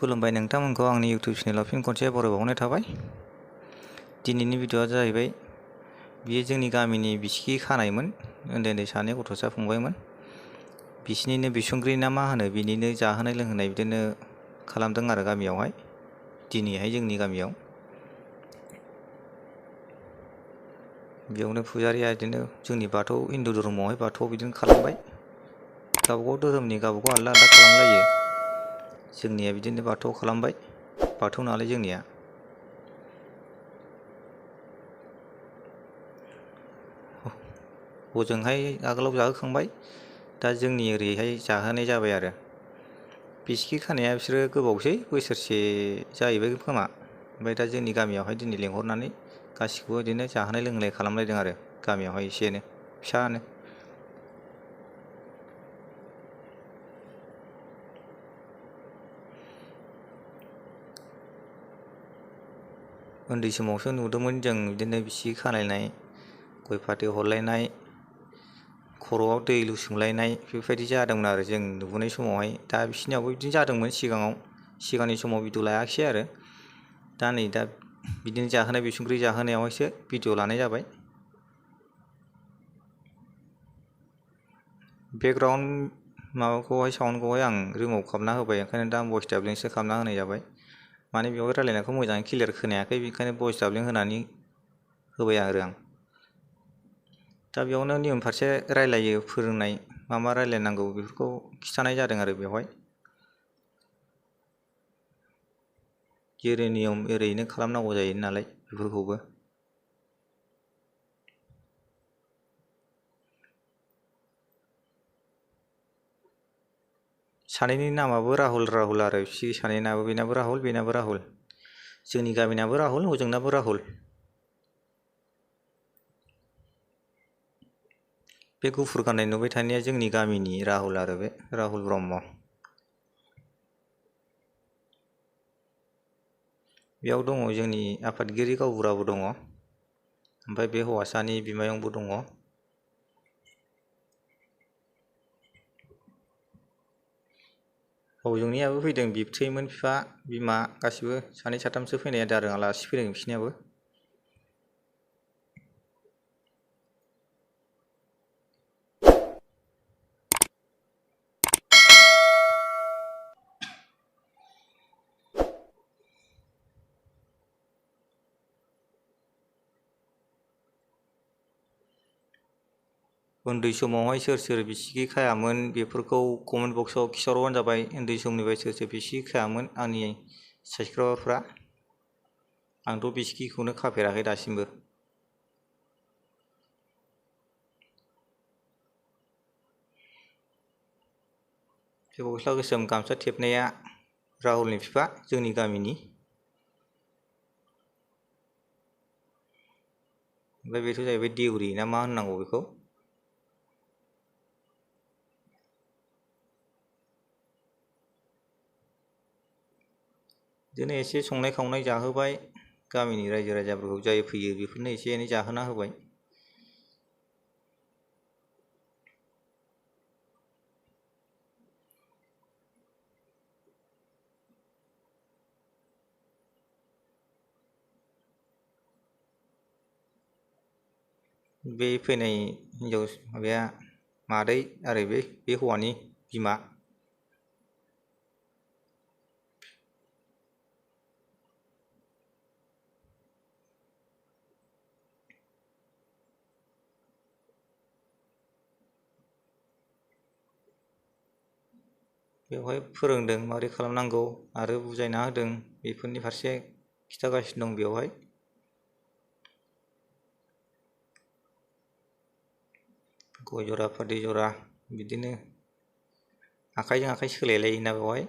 खुलुमबाय नोंथांमोनखौ आंनि इउटिउब चेनेलाव फिन खनसे बरायबावनाय थाबाय। दिनैनि भिडिअ'आ जाहैबाय बियो जोंनि गामिनि बिसिगि खानायमोन, उन्दै सानै गथ'सा फंबायमोन। बिसिनिनो बिसुंग्रि ना मा होनो, बिनिनो जाहोनाय लोंहोनाय बिदिनो खालामदों आरो गामियावहाय, दिनैहाय जोंनि गामियाव। बेयावनो फुजारिया बिदिनो जोंनि बाथौ हिन्दु धर्मआवहाय बाथौआव बिदिनो खालामबाय। गावबागाव धोरोमनि गावबागाव आलदा आलदा खालामलायो। जोंनिया बिदिनो बाथौआव खालामबाय, बाथौ नालाय जोंनिया। हजोंहाय आगोलाव जाहोखांबाय, दा जोंनि ओरैहाय जाहोनाय जाबाय आरो। बिसिगि खानाया बिसोरो गोबावसै, बोसोरसे जाहैबाय खोमा। ओमफ्राय दा जोंनि गामियावहाय दिनै लेंहरनानै गासिखौबो बिदिनो जाहोनाय लोंहोनाय खालामलायदों आरो गामियावहाय एसेनो फिसानो। उन्दै समावसो नुदोंमोन जों बिदिनो बिसिगि खालायनाय, गय फाथै हरलायनाय, खर'आव दै लुसोमलायनाय, बेफोरबायदि जादोंमोन आरो जों नुबोनाय समावहाय। दा बिसिनियावबो बिदिनो जादोंमोन सिगांनि समाव भिडिअ लायाखिसै आरो। दा नै दा बिदिनो जाहोनाय बिसुंग्रि जाहोनायावहायसो भिडिअ लानाय जाबाय। बेकग्राउन्ड माबाखौहाय साउन्डखौहाय आं रिमुभ खालामना होबाय, ओंखायनो दा भइस डाबलिंसो खालामना होनाय जाबाय। माने बेवहाय रायलायनायखौ मोजाङै क्लियार खोनायाखै, बेनिखायनो भइस डाबलिं होनानै होबाय आरो आं। दा बेयावनो नियम फारसे रायलायो, फोरोंनाय मा मा रायलायनांगौ बेफोरखौ खिन्थानाय जादों आरो बेवहाय। जेरै नियम ओरैनो खालामनांगौ जायो नालाय बेफोरखौबो। सानैनि नामाबो राहुल आरो बिसिगि सानैनाबो, बेनाबो राहुल बेनाबो राहुल। जोंनि गामिनाबो राहुल, हजोंनाबो राहुल। बे गुफुर गाननाय नुबाय थानाया जोंनि गामिनि राहुल आरो, बे राहुल ब्रह्म। बेयाव दङ जोंनि आफादगिरि गावबुराबो दङ, ओमफ्राय बे हौवासानि बिमायंबो दङ। हजोंनियाबो फैदों, बिबथैमोन, बिफा, बिमा गासिबो सानै साथामसो फैनाय जादों, आलासि फैदों बिसिनियाबो। उन्दै समावहाय सोर सोर बिसिगि खायामोन बेफोरखौ कमेन्ट बक्सआव खिन्थाहरबानो जाबाय। उन्दै समनिफ्राय सोर सोर बिसिगि खायामोन आंनि साबसक्राइबारफ्रा। आंथ' बिसिगिखौनो खाफेराखै दासिमबो। बे गस्ला गोसोम गामसा थेबनाया राहुलनि बिफा, जोंनि गामिनि। ओमफ्राय बेथ' जाहैबाय देउरि ना मा होननांगौ बेखौ। बिदिनो एसे संनाय खावनाय जाहोबाय, गामिनि रायजो राजाफोरखौ जाय फैयो बेफोरनो एसे एनै जाहोना होबाय। बे फैनाय हिनजाव माबाया मादै आरो बे हौवानि बिमा। बेवहाय फोरोंदों माबोरै खालामनांगौ आरो बुजायना होदों, बेफोरनि फारसे खिन्थागासिनो दं बेवहाय। गय जरा फाथै जरा बिदिनो आखाइजों आखाइ सोलायलायोना बेवहाय,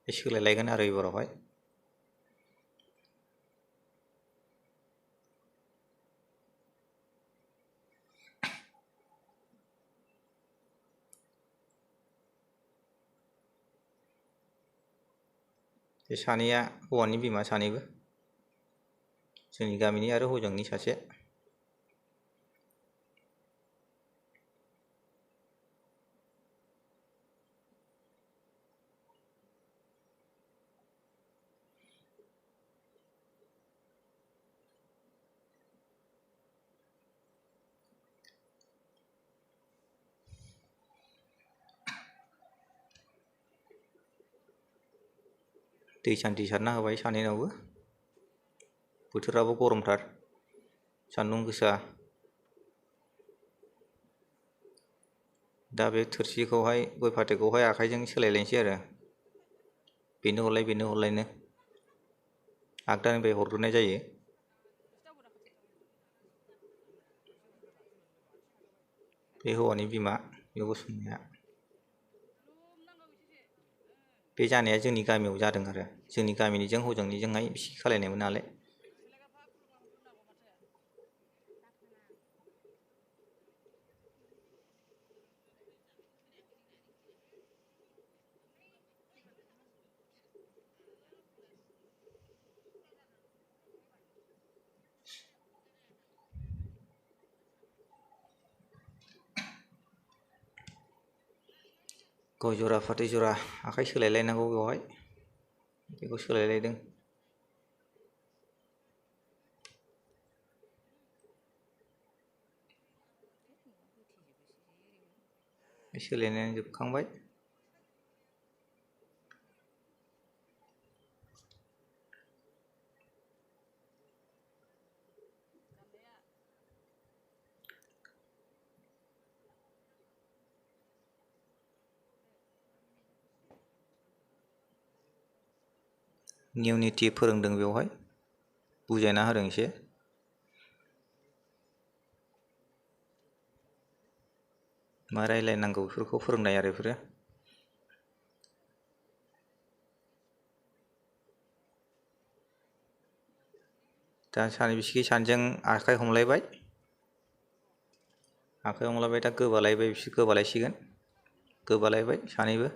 सोलायलायगोन आरो एबारावहाय। बे सानैया हौवानि बिमा सानैबो, जोंनि गामिनि आरो हजोंनि सासे। दै सान्थि सारना होबाय सानैनावबो। बोथोराबो गरमथार, सान्दुं गोसा। दा बे थोरसिखौहाय गय फाथैखौहाय आखाइजों सोलायलायनोसै आरो बेनो हरलाय बेनो हरलायनो आगदानिफ्राय हरग्रोनाय जायो। बे हौवानि बिमा बे गसंनाया। बे जानाया जोंनि गामियाव जादों आरो जोंनि गामिनिजों हजोंनिजोंहाय बिसि खालायनायमोन नालाय। गय जरा फाथै जरा आखाइ सोलायलायनांगौ बेवहाय, बेखौ सोलायलायदों। सोलायनाया जोबखांबाय। नियम निथि फोरोंदों बेवहाय, बुजायना होदों एसे। मा रायलायनांगौ बेफोरखौ फोरोंनाय आरो बेफोरो। दा सानै बिसिगि सानैजों आखाइ हमलायबाय, आखाइ हमलायबाय। दा गोबालायबाय, बिसोर गोबालायसिगोन, गोबालायबाय सानैबो।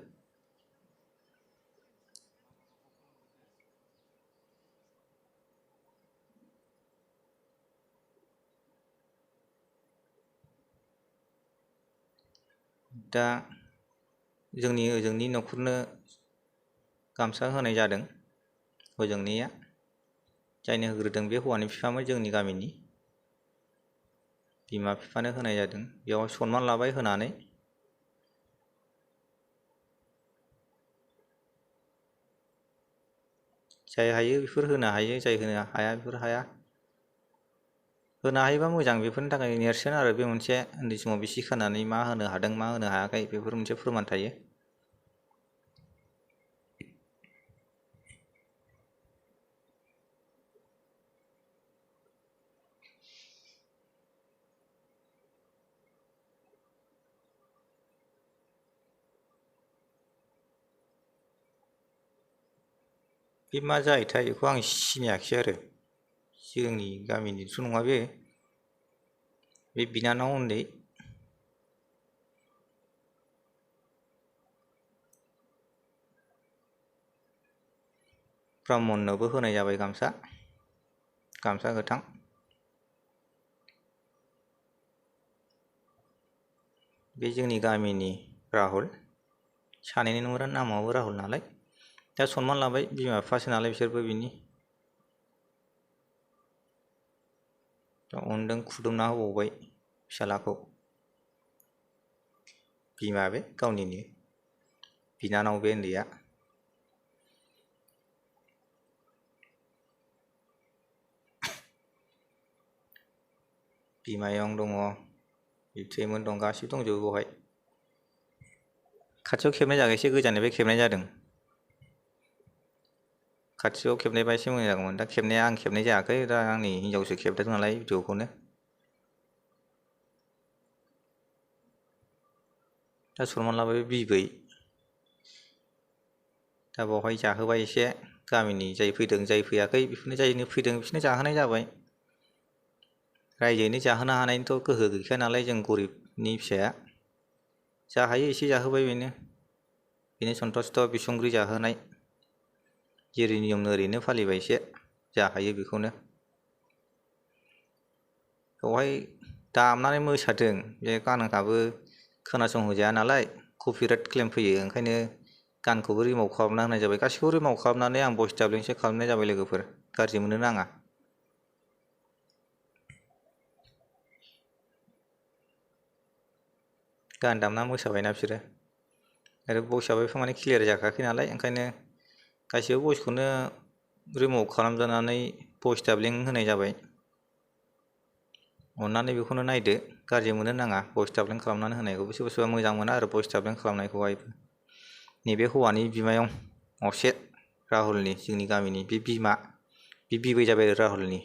दा जोंनि ओजोंनि न'खरनो गामसा होनाय जादों। ओजोंनिया जायनो होग्रोदों बे हौवानि बिफामोन, जोंनि गामिनि बिमा बिफानो होनाय जादों। बेयाव सनमान लाबाय होनानै। जाय हायो बेफोर होनो हायो, जाय होनो हाया बेफोर हाया। होनो हायोबा मोजां, बेफोरनि थाखाय नेरसोन आरो बे मोनसे उन्दै समाव बिसि खानानै मा होनो हादों मा होनो हायाखै बेफोर मोनसे फोरमान थायो। बे मा जायोथाय बेखौ आं सिनायाखिसै आरो जोंनि गामिनिथ' नङा बे बिनानाव उन्दै। ब्राह्मणनोबो होनाय जाबाय गामसा, गामसा गोथां। बे जोंनि गामिनि राहुल, सानैनि नामाबो राहुल नालाय। दा सनमान लाबाय, बिमा बिफासो नालाय बिसोरबो बिनि। दा अनदों, खुदुमना होबावबाय फिसालाखौ। बिमा बे गावनिनो बिनानाव बे उन्दैया। बिमायं दङ, बिबथैमोन दं, गासिबो दंजोबो बेवहाय। खाथियाव खेबनाय जायाखै, एसे गोजाननिफ्राय खेबनाय जादों। खाथियाव खेबनायबा एसे मोजां जागौमोन। दा खेबनाया आं खेबनाय जायाखै, दा आंनि हिनजावसो खेबदों नालाय भिडिअखौनो। दा सनमान लाबाय बिबै। दा बावहाय जाहोबाय एसे, गामिनि जाय फैदों जाय फैयाखै बेफोरनो, जायनो फैदों बिसोरनो जाहोनाय जाबाय। रायजोयैनो जाहोनो हानायनिथ' गोहो गैखाया नालाय, जों गरिबनि फिसाया जा हायो एसे जाहोबाय बेनो सन्थुस्ट'। बिसंग्रि जाहोनाय जेरै नियमनो ओरैनो फालिबाय एसे, जा हायो बेखौनो। बेवहाय दामनानै मोसादों, बे गानआबो खोनासंहोजाया नालाय कपिराइट क्लेम फैयो। ओंखायनो गानखौबो रिमुभ खालामना होनाय जाबाय। गासिखौबो रिमुभ खालामनानै आं भइस डाबलिंसो खालामनाय जाबाय लोगोफोर, गाज्रि मोननो नाङा। गान दामना मोसाबायना बिसोरो, आरो भइसआबो एफा माने क्लियार जाखायाखै नालाय, ओंखायनो गासिबो भइसखौनो रिमुभ खालामजानानै भइस डाबलिं होनाय जाबाय। अननानै बेखौनो नायदो, गाज्रि मोननो नाङा भइस डाबलिं खालामनानै होनायखौबो। सोरबा सोरबा मोजां मोना आरो भइस डाबलिं खालामनायखौहाय। नैबे हौवानि बिमायं असे राहुलनि, जोंनि गामिनि बे बिमा, बे बिबै जाबाय आरो राहुलनि।